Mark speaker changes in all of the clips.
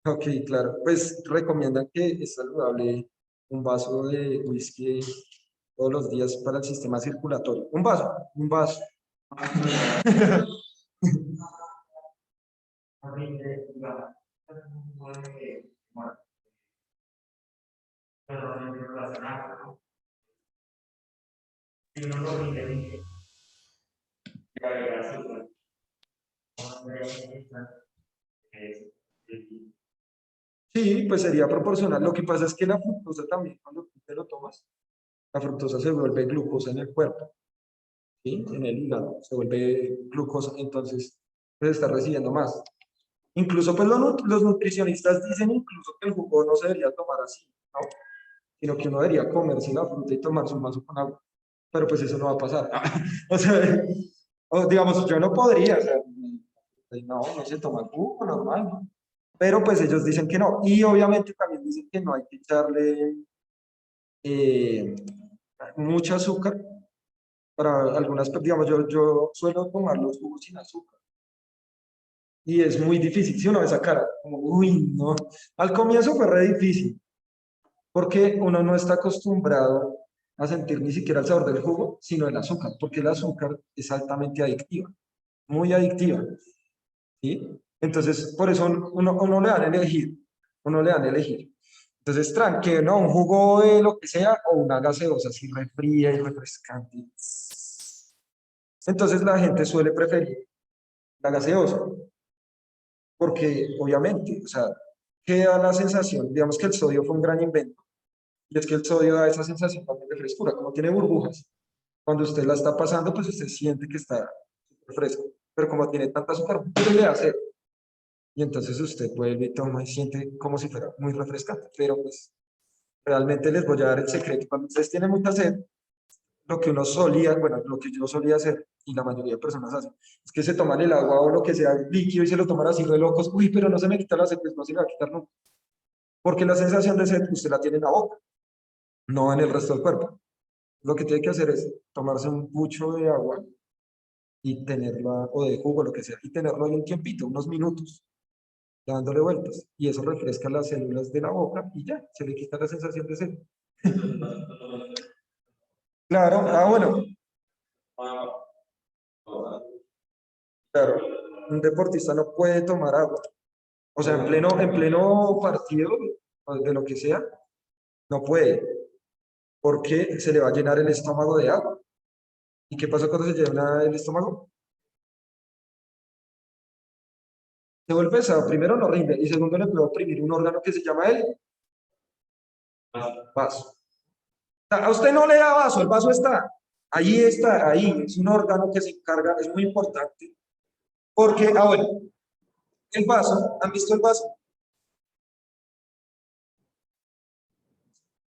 Speaker 1: Ok, claro. Pues recomiendan que es saludable un vaso de whisky todos los días para el sistema circulatorio. Un vaso, un vaso. Sí, pues sería proporcional. Lo que pasa es que la fructosa también, cuando tú te lo tomas, la fructosa se vuelve glucosa en el cuerpo, ¿sí? En el hígado, se vuelve glucosa, entonces pues está recibiendo más. Incluso pues los nutricionistas dicen incluso que el jugo no se debería tomar así, ¿no? Sino que uno debería comerse la fruta y tomar su vaso con agua. Pero pues eso no va a pasar. O sea, o digamos, yo no podría, o sea, no, no se toma el jugo normal, ¿no? Pero pues ellos dicen que no. Y obviamente también dicen que no hay que echarle eh, mucho azúcar para algunas, digamos, yo suelo tomar los jugos sin azúcar. Y es muy difícil, si uno ve esa cara, como, uy, no. Al comienzo fue re difícil, porque uno no está acostumbrado a sentir ni siquiera el sabor del jugo, sino el azúcar, porque el azúcar es altamente adictiva, muy adictiva, ¿sí? Entonces, por eso uno le dan a elegir, uno le dan a elegir. Entonces, tranque, ¿no? Un jugo de lo que sea o una gaseosa así refría y refrescante. Entonces, la gente suele preferir la gaseosa, porque obviamente, o sea, queda la sensación, digamos que el sodio fue un gran invento, y es que el sodio da esa sensación también de frescura, como tiene burbujas. Cuando usted la está pasando, pues usted siente que está súper fresco, pero como tiene tanta azúcar, vuelve a hacer. Y entonces usted vuelve y toma y siente como si fuera muy refrescante. Pero pues realmente les voy a dar el secreto. Cuando ustedes tienen mucha sed, lo que uno solía, bueno, lo que yo solía hacer, y la mayoría de personas hacen, es que se toman el agua o lo que sea líquido y se lo toman así de locos. Uy, pero no se me quita la sed, pues no se me va a quitar nunca. Porque la sensación de sed usted la tiene en la boca, no en el resto del cuerpo. Lo que tiene que hacer es tomarse un pucho de agua y tenerla, o de jugo, lo que sea, y tenerlo ahí un tiempito, unos minutos, dándole vueltas. Y eso refresca las células de la boca y ya, se le quita la sensación de sed. Claro, bueno, claro, un deportista no puede tomar agua. O sea, en pleno partido, o de lo que sea, no puede, porque se le va a llenar el estómago de agua. ¿Y qué pasa cuando se llena el estómago? Se vuelve pesado. Primero no rinde y segundo le puede oprimir un órgano que se llama el vaso. A usted no le da vaso, el vaso está, ahí, es un órgano que se encarga, es muy importante, porque, bueno, el vaso, ¿han visto el vaso?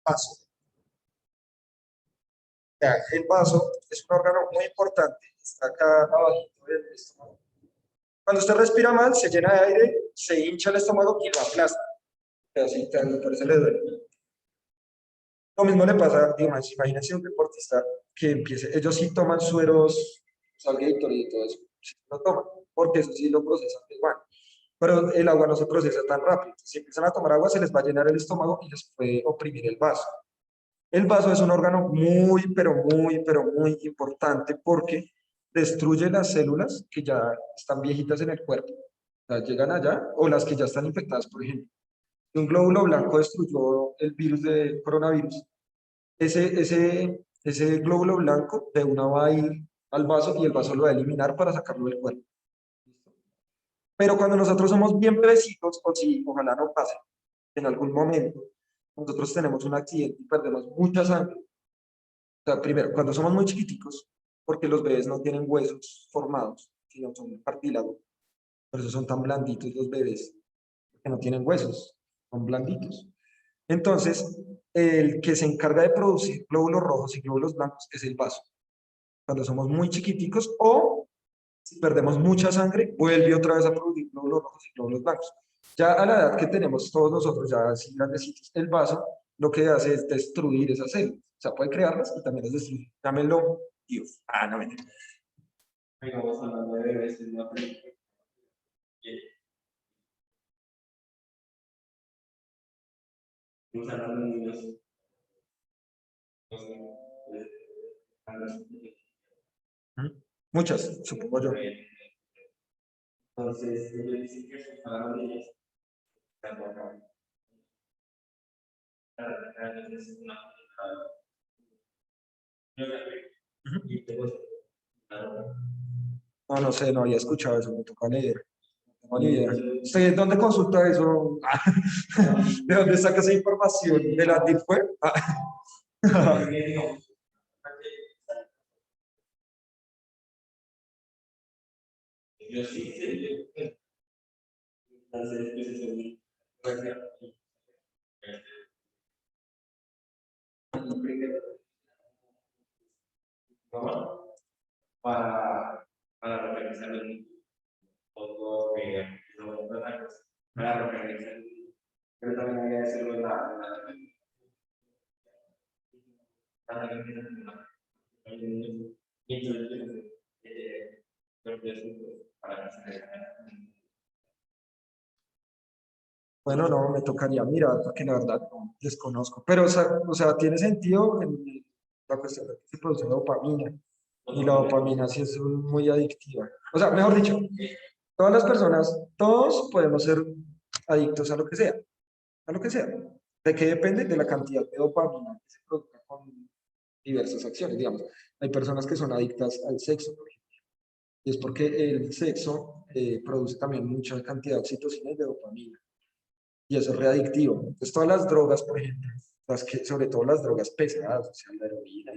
Speaker 1: Vaso. Ya, el vaso es un órgano muy importante, está acá abajo del estómago. Cuando usted respira mal, se llena de aire, se hincha el estómago y lo aplasta. Así, por eso le duele. Lo mismo le pasa, digamos, imagínense un deportista que empiece, ellos sí toman sueros, Salgator y todo eso, sí lo toman, porque eso sí lo procesan igual. Pero el agua no se procesa tan rápido. Si empiezan a tomar agua, se les va a llenar el estómago y les puede oprimir el vaso. El vaso es un órgano muy importante porque destruye las células que ya están viejitas en el cuerpo. O sea, llegan allá, o las que ya están infectadas, por ejemplo. Un glóbulo blanco destruyó el virus de coronavirus. Ese glóbulo blanco de una va a ir al vaso y el vaso lo va a eliminar para sacarlo del cuerpo. Pero cuando nosotros somos bien bebecitos, o si ojalá no pase, en algún momento, nosotros tenemos un accidente y perdemos mucha sangre. O sea, primero, cuando somos muy chiquiticos, porque los bebés no tienen huesos formados, sino son cartílagos, por eso son tan blanditos los bebés, que no tienen huesos, son blanditos. Entonces, el que se encarga de producir glóbulos rojos y glóbulos blancos es el vaso. Cuando somos muy chiquiticos o si perdemos mucha sangre, vuelve otra vez a producir glóbulos rojos y glóbulos blancos. Ya a la edad que tenemos todos nosotros, ya así grandecitos, el vaso lo que hace es destruir esas células. O sea, puede crearlas y también las destruye. Dámelo, Dios. No me Digamos, hablando de bebés, es una película Muchas, supongo yo.
Speaker 2: Entonces, ellos dicen que son para los niños.
Speaker 1: No, no sé, no había escuchado eso, me toca leer. No tengo ni idea. ¿Usted dónde consulta eso? ¿De dónde saca esa información? ¿De la Deep Web?
Speaker 2: Yo sí sé. Entonces, pues eso es para organizar el todo, para organizar el, pero también había que hacerlo en
Speaker 1: Bueno, no, me tocaría mirar, porque la verdad no desconozco. Pero, o sea, tiene sentido en la cuestión de que se produce dopamina. Y la dopamina sí es muy adictiva. O sea, mejor dicho, todas las personas, todos podemos ser adictos a lo que sea, a lo que sea. ¿De qué depende? De la cantidad de dopamina que se produzca con diversas acciones, digamos. Hay personas que son adictas al sexo, por ejemplo, y es porque el sexo produce también mucha cantidad de oxitocina y de dopamina, y eso es readictivo. Entonces, todas las drogas, por ejemplo, las que, sobre todo las drogas pesadas, o sea, la heroína,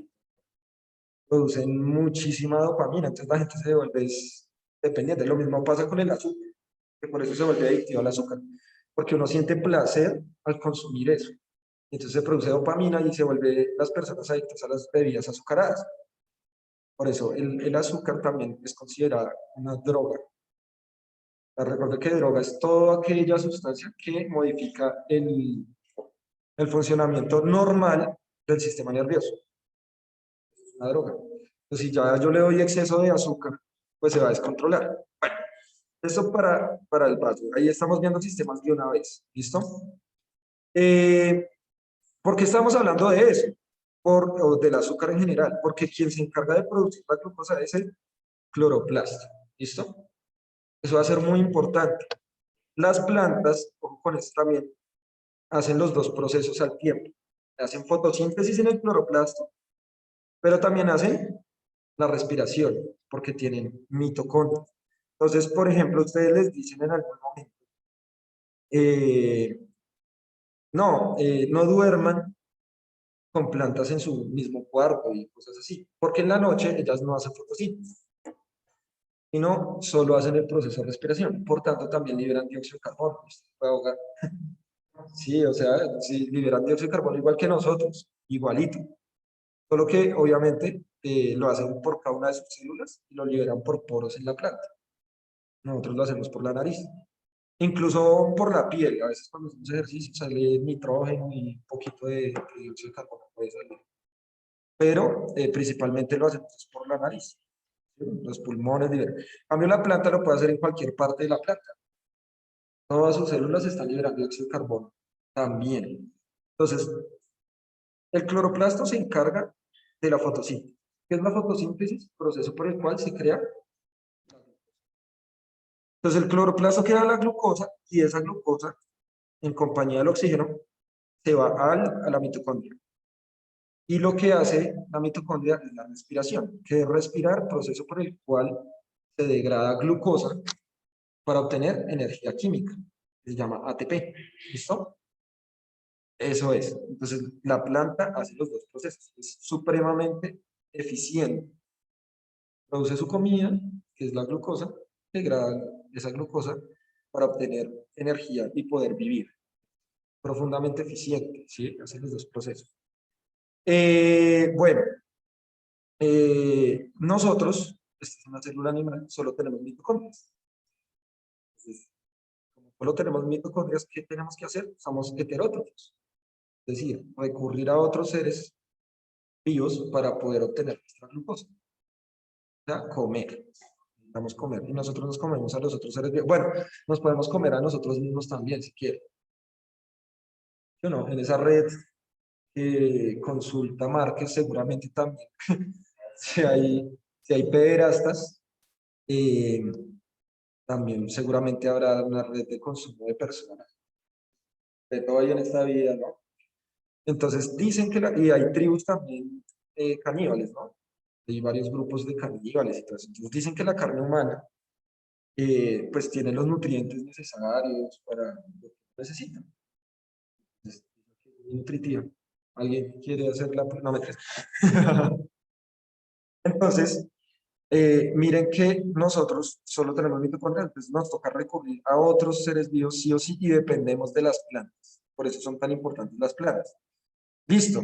Speaker 1: producen muchísima dopamina, entonces la gente se vuelve dependiente. Lo mismo pasa con el azúcar, que por eso se vuelve adictivo al azúcar, porque uno siente placer al consumir eso. Entonces se produce dopamina y se vuelve las personas adictas a las bebidas azucaradas. Por eso el azúcar también es considerada una droga. Recuerda que droga es toda aquella sustancia que modifica el funcionamiento normal del sistema nervioso. Es una droga. Entonces, si ya yo le doy exceso de azúcar, pues se va a descontrolar. Bueno, eso para el vaso. Ahí estamos viendo sistemas de una vez. ¿Listo? ¿Por qué estamos hablando de eso? O del azúcar en general. Porque quien se encarga de producir la glucosa es el cloroplasto. ¿Listo? Eso va a ser muy importante. Las plantas, ojo con esto también, hacen los dos procesos al tiempo. Hacen fotosíntesis en el cloroplasto, pero también hacen la respiración, porque tienen mitocondrias. Entonces, por ejemplo, ustedes les dicen en algún momento, eh, no duerman con plantas en su mismo cuarto y cosas así, porque en la noche ellas no hacen fotosíntesis, sino solo hacen el proceso de respiración, por tanto también liberan dióxido de carbono, usted puede ahogar. Sí, o sea, sí, liberan dióxido de carbono igual que nosotros, igualito, solo que obviamente lo hacen por cada una de sus células y lo liberan por poros en la planta. Nosotros lo hacemos por la nariz. Incluso por la piel, a veces cuando hacemos ejercicio sale nitrógeno y un poquito de dióxido de carbono puede salir. Pero principalmente lo hacemos por la nariz, ¿sí? Los pulmones, en cambio la planta lo puede hacer en cualquier parte de la planta. Todas sus células están liberando dióxido de carbono también. Entonces, el cloroplasto se encarga de la fotosíntesis. ¿Qué es la fotosíntesis? Proceso por el cual se crea. Entonces, el cloroplasto crea la glucosa y esa glucosa, en compañía del oxígeno, se va a la mitocondria. Y lo que hace la mitocondria es la respiración, que es respirar, proceso por el cual se degrada glucosa para obtener energía química. Se llama ATP. ¿Listo? Eso es. Entonces, la planta hace los dos procesos. Es supremamente eficiente. Produce su comida, que es la glucosa, degrada esa glucosa para obtener energía y poder vivir. Profundamente eficiente, ¿sí? Hace los dos procesos. Bueno, nosotros, esta es una célula animal, solo tenemos mitocondrias. Entonces, como solo tenemos mitocondrias, ¿qué tenemos que hacer? Somos heterótrofos. Es decir, recurrir a otros seres vivos para poder obtener nuestra glucosa. O sea, comer. Necesitamos comer. Y nosotros nos comemos a los otros seres vivos. Bueno, nos podemos comer a nosotros mismos también, si quieren. ¿sí o no? En esa red que consulta Márquez seguramente también, si hay pederastas, eh, también seguramente habrá una red de consumo de personas, de todo hay en esta vida, ¿no? Entonces dicen que, y hay tribus también caníbales, ¿no? Hay varios grupos de caníbales y todo eso. Entonces dicen que la carne humana, pues tiene los nutrientes necesarios para lo que necesitan. Es muy nutritiva. ¿Alguien quiere hacer la... No me crees. Entonces, miren que nosotros solo tenemos mitocondrias, entonces nos toca recurrir a otros seres vivos sí o sí y dependemos de las plantas. Por eso son tan importantes las plantas. Listo.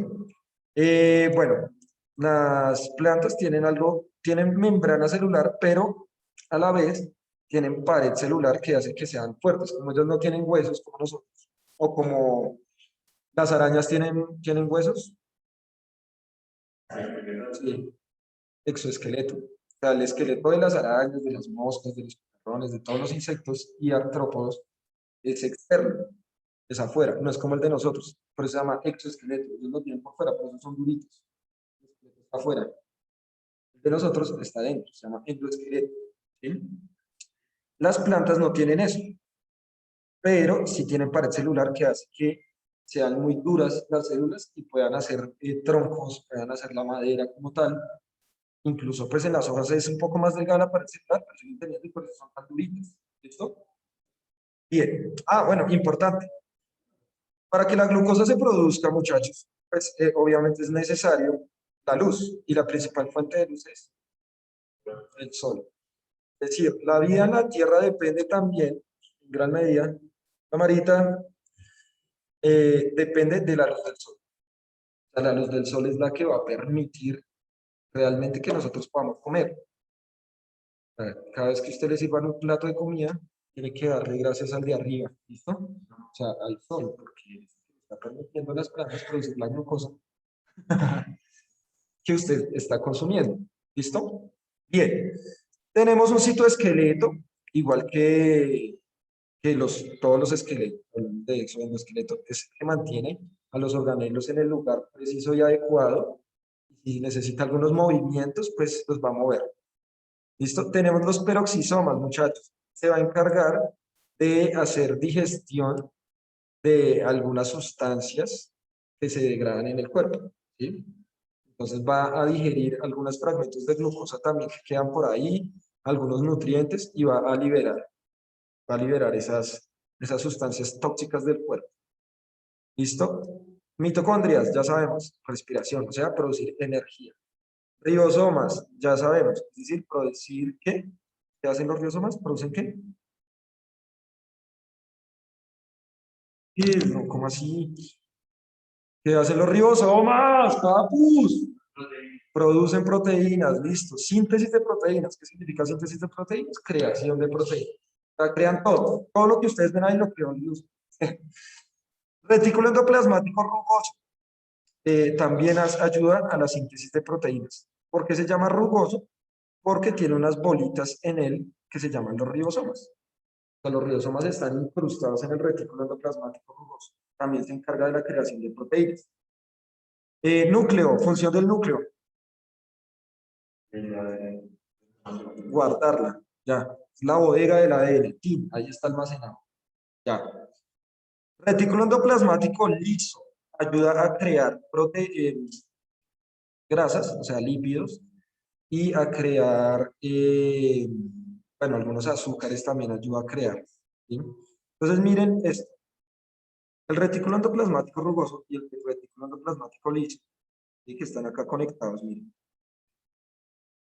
Speaker 1: Bueno, las plantas tienen algo, tienen membrana celular, pero a la vez tienen pared celular que hace que sean fuertes. Como ellos no tienen huesos como nosotros, o como las arañas tienen huesos, sí, exoesqueleto. O sea, el esqueleto de las arañas, de las moscas, de los perrones, de todos los insectos y artrópodos es externo, es afuera, no es como el de nosotros. Por eso se llama exoesqueleto. Ellos lo tienen por fuera, por eso son duritos. El esqueleto está afuera. El de nosotros está dentro, se llama endoesqueleto. ¿Sí? Las plantas no tienen eso, pero sí tienen pared celular que hace que sean muy duras las células y puedan hacer troncos, puedan hacer la madera como tal. Incluso pues en las hojas es un poco más delgada la pared celular, pero siguen teniendo y por eso son tan duritas. ¿Listo? Bien. Ah, bueno, importante. Para que la glucosa se produzca, muchachos, pues obviamente es necesario la luz y la principal fuente de luz es el sol. Es decir, la vida en la Tierra depende también, en gran medida, Camarita, depende de la luz del sol. O sea, la luz del sol es la que va a permitir realmente que nosotros podamos comer. A ver, cada vez que usted le sirva un plato de comida, tiene que darle gracias al de arriba, ¿listo? O sea, al sol, porque está permitiendo a las plantas producir la glucosa que usted está consumiendo, ¿listo? Bien, tenemos un citoesqueleto, igual que todos los esqueletos, de hecho, el esqueleto es el que mantiene a los organelos en el lugar preciso y adecuado. Y si necesita algunos movimientos, pues los va a mover. ¿Listo? Tenemos los peroxisomas, muchachos. Se va a encargar de hacer digestión de algunas sustancias que se degradan en el cuerpo. ¿Sí? Entonces va a digerir algunos fragmentos de glucosa también que quedan por ahí, algunos nutrientes y va a liberar esas sustancias tóxicas del cuerpo. ¿Listo? Mitocondrias, ya sabemos, respiración, o sea, producir energía. Ribosomas, ya sabemos, es decir, producir ¿qué? ¿Qué hacen los ribosomas? ¿Producen qué? ¿Qué? No, ¿cómo así? ¿Qué hacen los ribosomas? ¡Capus! Producen proteínas, listo. Síntesis de proteínas. ¿Qué significa síntesis de proteínas? Creación de proteínas. O sea, crean todo. Todo lo que ustedes ven ahí lo creó Dios. Retículo endoplasmático rugoso. También ayuda a la síntesis de proteínas. ¿Por qué se llama rugoso? Porque tiene unas bolitas en él que se llaman los ribosomas. O sea, los ribosomas están incrustados en el retículo endoplasmático rugoso. También se encarga de la creación de proteínas. Núcleo, función del núcleo. Guardarla, ya. Es la bodega del ADN, ¡tin! Ahí está almacenado. Ya. Retículo endoplasmático liso ayuda a crear grasas, o sea, lípidos, y a crear, bueno, algunos azúcares también ayuda a crear. ¿Sí? Entonces, miren esto. El retículo endoplasmático rugoso y el retículo endoplasmático liso, y que están acá conectados, miren.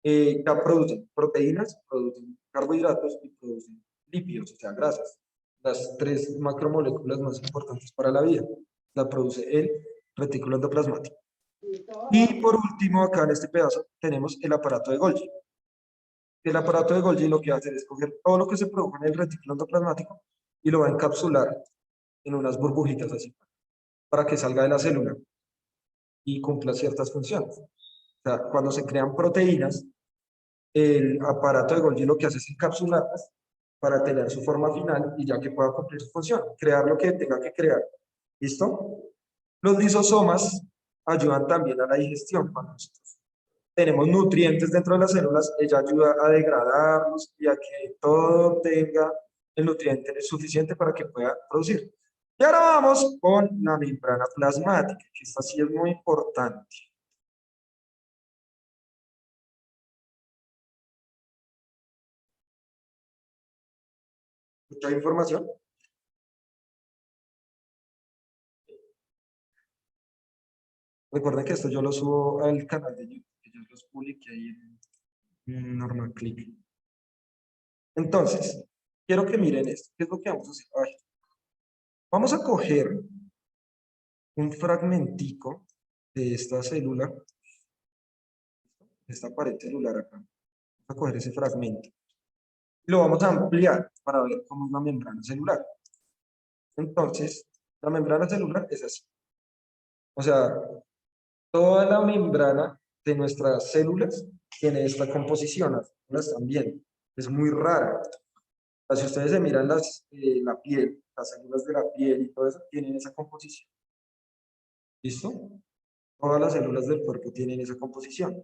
Speaker 1: Ya producen proteínas, producen carbohidratos y producen lípidos, o sea, grasas. Las tres macromoléculas más importantes para la vida. La produce el retículo endoplasmático. Y por último, acá en este pedazo, tenemos el aparato de Golgi. El aparato de Golgi lo que hace es coger todo lo que se produjo en el retículo endoplasmático y lo va a encapsular en unas burbujitas así, para que salga de la célula y cumpla ciertas funciones. O sea, cuando se crean proteínas, el aparato de Golgi lo que hace es encapsularlas para tener su forma final y ya que pueda cumplir su función, crear lo que tenga que crear. ¿Listo? Los lisosomas ayudan también a la digestión. Cuando nosotros tenemos nutrientes dentro de las células, ella ayuda a degradarlos y a que todo tenga el nutriente suficiente para que pueda producir. Y ahora vamos con la membrana plasmática, que esta sí es muy importante. ¿Mucha información? Recuerden que esto yo lo subo al canal de YouTube, que yo los publiqué ahí en Normal Click. Entonces, quiero que miren esto. ¿Qué es lo que vamos a hacer? Ay, vamos a coger un fragmentico de esta célula, de esta pared celular acá. Vamos a coger ese fragmento. Y lo vamos a ampliar para ver cómo es la membrana celular. Entonces, la membrana celular es así. O sea, toda la membrana de nuestras células tiene esta composición. Las células también. Es muy rara. O sea, si ustedes se miran la piel, las células de la piel y todo eso, tienen esa composición. ¿Listo? Todas las células del cuerpo tienen esa composición.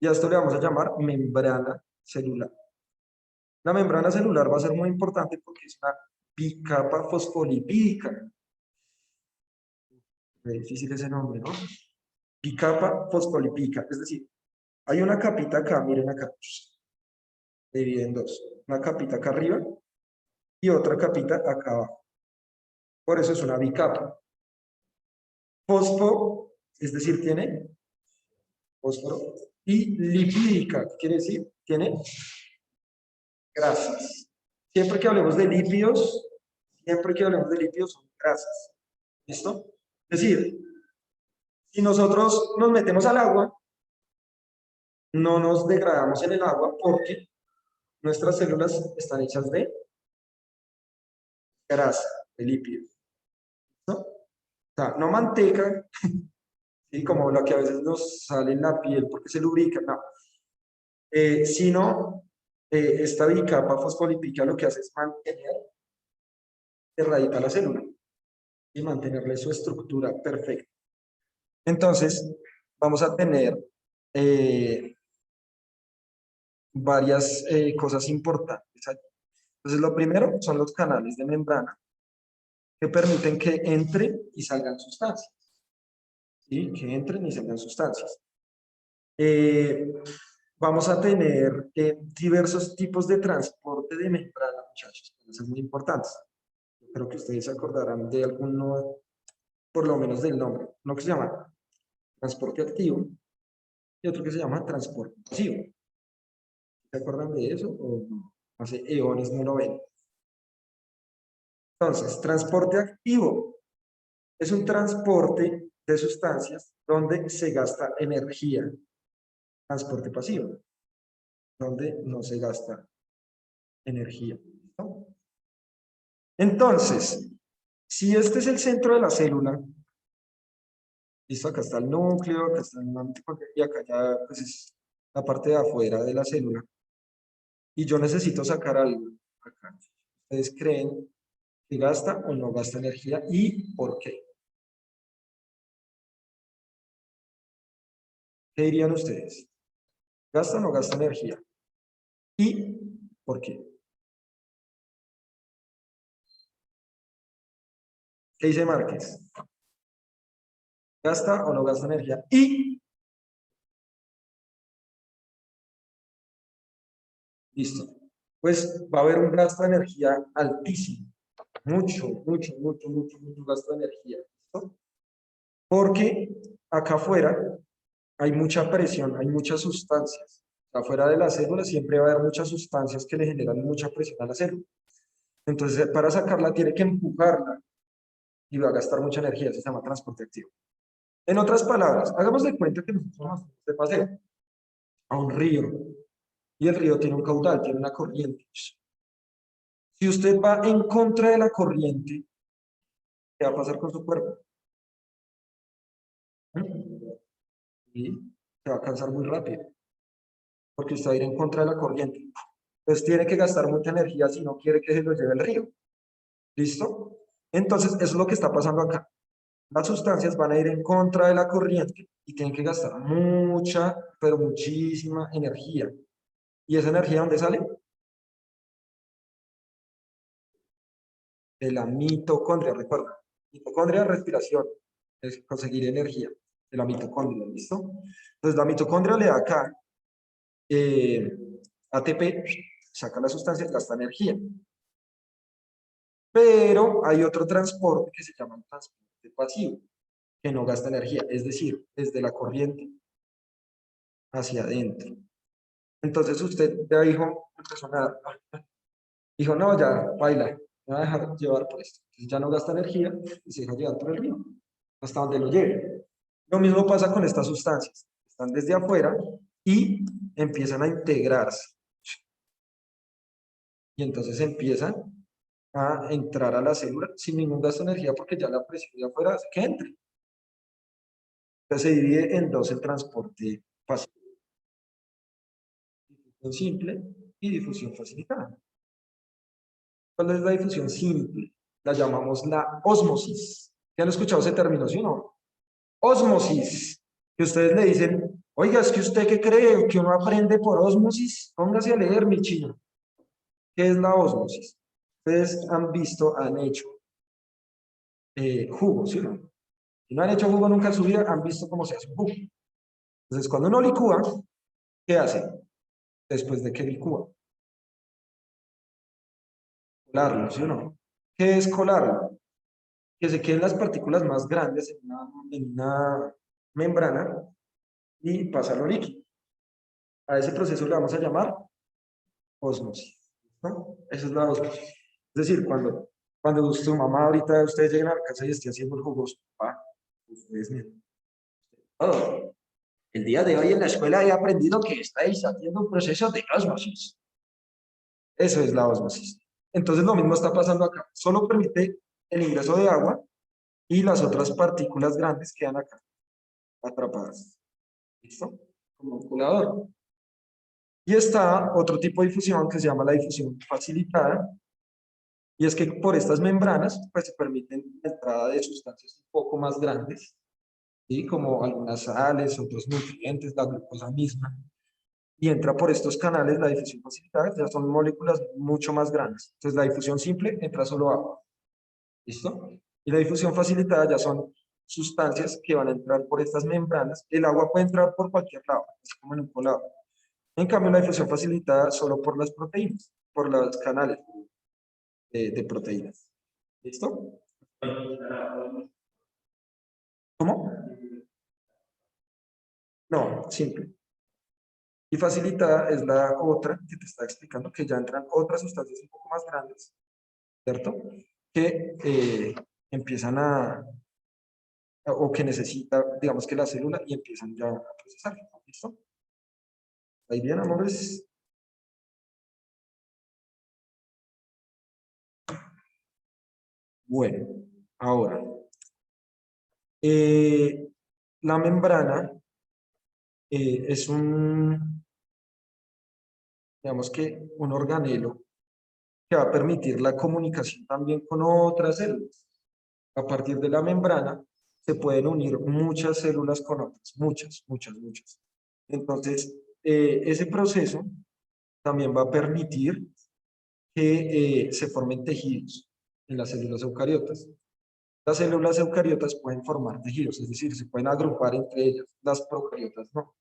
Speaker 1: Y a esto le vamos a llamar membrana celular. La membrana celular va a ser muy importante porque es una bicapa fosfolipídica. Es difícil ese nombre, ¿no? Bicapa fosfolipídica. Es decir, hay una capita acá, miren acá. Se divide en dos. Una capita acá arriba y otra capita acá abajo. Por eso es una bicapa. Fosfo, es decir, tiene fósforo. Y lipídica, ¿qué quiere decir? Tiene grasas. Siempre que hablemos de lípidos, son grasas. ¿Listo? Es decir, si nosotros nos metemos al agua, no nos degradamos en el agua porque nuestras células están hechas de grasa, de lípidos. ¿No? O sea, no manteca, ¿sí? Como la que a veces nos sale en la piel porque se lubrica, no. Sino esta bicapa fosfolipídica lo que hace es mantener erradicada la célula y mantenerle su estructura perfecta. Entonces, vamos a tener varias cosas importantes allí. Entonces, lo primero son los canales de membrana que permiten que entren y salgan sustancias. ¿Sí? Que entren y salgan sustancias. Vamos a tener diversos tipos de transporte de membrana, muchachos. Eso es muy importante. Yo creo que ustedes se acordarán de alguno, por lo menos del nombre. Uno que se llama transporte activo y otro que se llama transporte pasivo. ¿Se acuerdan de eso? O no? Hace eones no lo ven. Entonces, transporte activo es un transporte de sustancias donde se gasta energía. Transporte pasivo, donde no se gasta energía. ¿No? Entonces, si este es el centro de la célula, listo, acá está el núcleo, acá está el mitocondria y acá ya pues, es la parte de afuera de la célula. Y yo necesito sacar algo acá. ¿Ustedes creen que gasta o no gasta energía y por qué? ¿Qué dirían ustedes? ¿Gasta o no gasta energía? ¿Y por qué? ¿Qué dice Márquez? ¿Gasta o no gasta energía? Y listo. Pues va a haber un gasto de energía altísimo. Mucho gasto de energía. ¿Listo? Porque acá afuera hay mucha presión, hay muchas sustancias. Afuera de la célula siempre va a haber muchas sustancias que le generan mucha presión a la célula. Entonces, para sacarla tiene que empujarla y va a gastar mucha energía. Eso se llama transporte activo. En otras palabras, hagamos de cuenta que nosotros nos vamos de paseo a un río y el río tiene un caudal, tiene una corriente. Si usted va en contra de la corriente, ¿qué va a pasar con su cuerpo? Y se va a cansar muy rápido, porque usted va a ir en contra de la corriente. Entonces tiene que gastar mucha energía si no quiere que se lo lleve el río. ¿Listo? Entonces, eso es lo que está pasando acá. Las sustancias van a ir en contra de la corriente y tienen que gastar mucha, pero muchísima energía. ¿Y esa energía dónde sale? De la mitocondria, recuerda. Mitocondria, respiración, es conseguir energía de la mitocondria, ¿listo? Entonces, la mitocondria le da acá ATP, saca la sustancia, gasta energía. Pero hay otro transporte que se llama el transporte pasivo, que no gasta energía, es decir, desde la corriente hacia adentro. Entonces usted ya dijo, empezó a dijo, no, ya, baila, me voy a dejar llevar por esto. Entonces ya no gasta energía y se deja llevar por el río, hasta donde lo lleve. Lo mismo pasa con estas sustancias. Están desde afuera y empiezan a integrarse. Y entonces empiezan a entrar a la célula sin ningún gasto de energía porque ya la presión de afuera hace que entre. Entonces se divide en dos el transporte pasivo. Difusión simple y difusión facilitada. ¿Cuál es la difusión simple? La llamamos la ósmosis. ¿Ya han escuchado ese término, sí o no? Ósmosis. Que ustedes le dicen, oiga, es que usted qué cree que uno aprende por ósmosis. Póngase a leer, mi chino. ¿Qué es la ósmosis? Ustedes han visto, han hecho jugo, ¿sí o no? Si no han hecho jugo nunca en su vida, han visto cómo se hace un jugo. Entonces, cuando uno licúa, ¿qué hace? Después de que licúa, colarlo, ¿sí o no? ¿Qué es colarlo? Que se queden las partículas más grandes en una membrana y pasarlo líquido. A ese proceso le vamos a llamar ósmosis, ¿no? Esa es la ósmosis. Es decir, cuando su mamá ahorita, ustedes lleguen a la casa y esté haciendo el jugo, papá, ustedes miren. Oh, el día de hoy en la escuela he aprendido que estáis haciendo un proceso de ósmosis. Eso es la ósmosis. Entonces lo mismo está pasando acá. Solo permite el ingreso de agua y las otras partículas grandes quedan acá, atrapadas. ¿Listo? Como un colador. Y está otro tipo de difusión que se llama la difusión facilitada. Y es que por estas membranas pues, se permiten la entrada de sustancias un poco más grandes, ¿sí? Como algunas sales, otros nutrientes, la glucosa misma. Y entra por estos canales la difusión facilitada, ya son moléculas mucho más grandes. Entonces la difusión simple entra solo agua. ¿Listo? Y la difusión facilitada ya son sustancias que van a entrar por estas membranas. El agua puede entrar por cualquier lado, es como en un colado. En cambio, la difusión facilitada solo por las proteínas, por los canales de proteínas. ¿Listo? ¿Cómo? No, simple. Y facilitada es la otra que te está explicando que ya entran otras sustancias un poco más grandes, ¿cierto? Que empiezan o que necesita, digamos que la célula y empiezan ya a procesar. ¿Listo? ¿Ahí bien, amores? Bueno, ahora, eh, la membrana es digamos que un organelo que va a permitir la comunicación también con otras células. A partir de la membrana se pueden unir muchas células con otras, muchas, muchas, muchas. Entonces, ese proceso también va a permitir que se formen tejidos en las células eucariotas. Las células eucariotas pueden formar tejidos, es decir, se pueden agrupar entre ellas. Las procariotas no.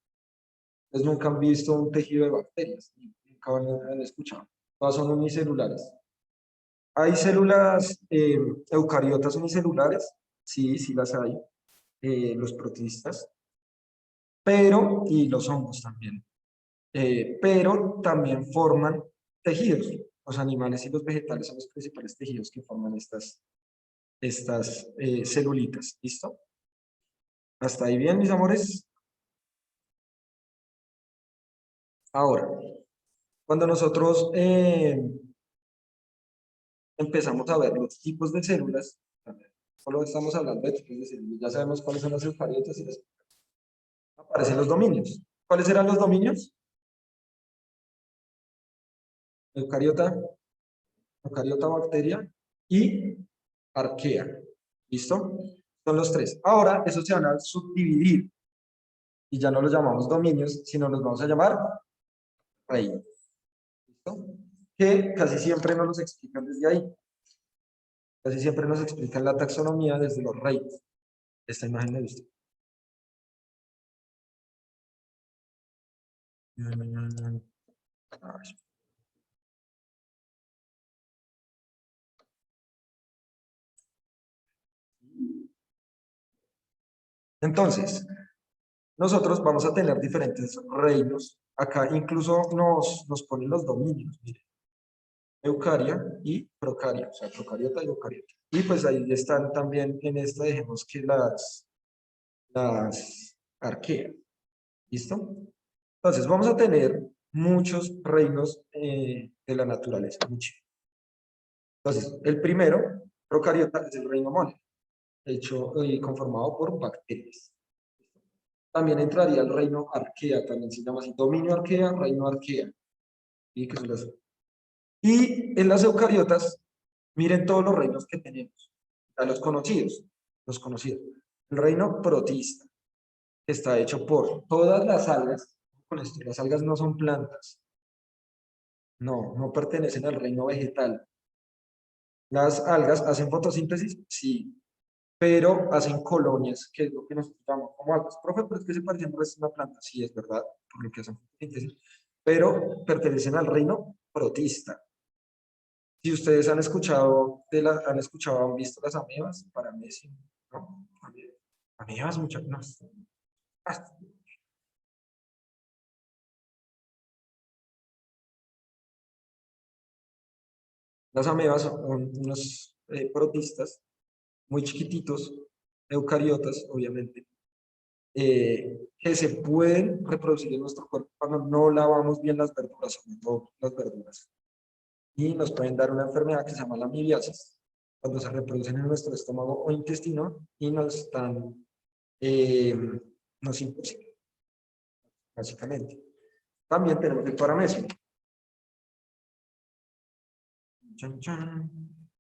Speaker 1: Ustedes nunca han visto un tejido de bacterias, nunca han escuchado. Todas son unicelulares. ¿Hay células eucariotas unicelulares? Sí, sí las hay. Los protistas, pero, y los hongos también. Pero también forman tejidos. Los animales y los vegetales son los principales tejidos que forman estas celulitas. ¿Listo? ¿Hasta ahí bien, mis amores? Ahora, cuando nosotros empezamos a ver los tipos de células, solo estamos hablando de tipos de células, ya sabemos cuáles son las eucariotas y las aparecen los dominios. ¿Cuáles eran los dominios? Eucariota, eucariota bacteria y arquea. ¿Listo? Son los tres. Ahora, esos se van a subdividir. Y ya no los llamamos dominios, sino los vamos a llamar reinos. ¿Listo? Que casi siempre nos los explican desde ahí. Casi siempre nos explican la taxonomía desde los reinos. Esta imagen me gusta. Entonces, nosotros vamos a tener diferentes reinos. Acá incluso nos ponen los dominios. Miren. Eucaria y procaria, o sea, procariota y eucariota. Y pues ahí están también en esta, dejemos que las arqueas. ¿Listo? Entonces, vamos a tener muchos reinos de la naturaleza. Muchos. Entonces, el primero, procariota, es el reino mole, hecho y conformado por bacterias. También entraría el reino arquea, también se llama así, dominio arquea, reino arquea. Y que son las... Y en las eucariotas, miren todos los reinos que tenemos. A los conocidos, los conocidos. El reino protista, que está hecho por todas las algas. Con esto, las algas no son plantas. No pertenecen al reino vegetal. Las algas hacen fotosíntesis, sí, pero hacen colonias, que es lo que nosotros llamamos como algas. Profe, pero es que se parecen a una planta. Sí, es verdad, por lo que hacen fotosíntesis, pero pertenecen al reino protista. Si ustedes han escuchado, han visto las amebas, para mí sí, ¿no? Amebas, muchas, no. Las amebas son unos protistas muy chiquititos, eucariotas, obviamente, que se pueden reproducir en nuestro cuerpo cuando no lavamos bien las verduras, sobre todo las verduras. Y nos pueden dar una enfermedad que se llama la amibiasis, cuando se reproducen en nuestro estómago o intestino y nos dan, nos intoxican, básicamente. También tenemos el paramesio. Chan, chan.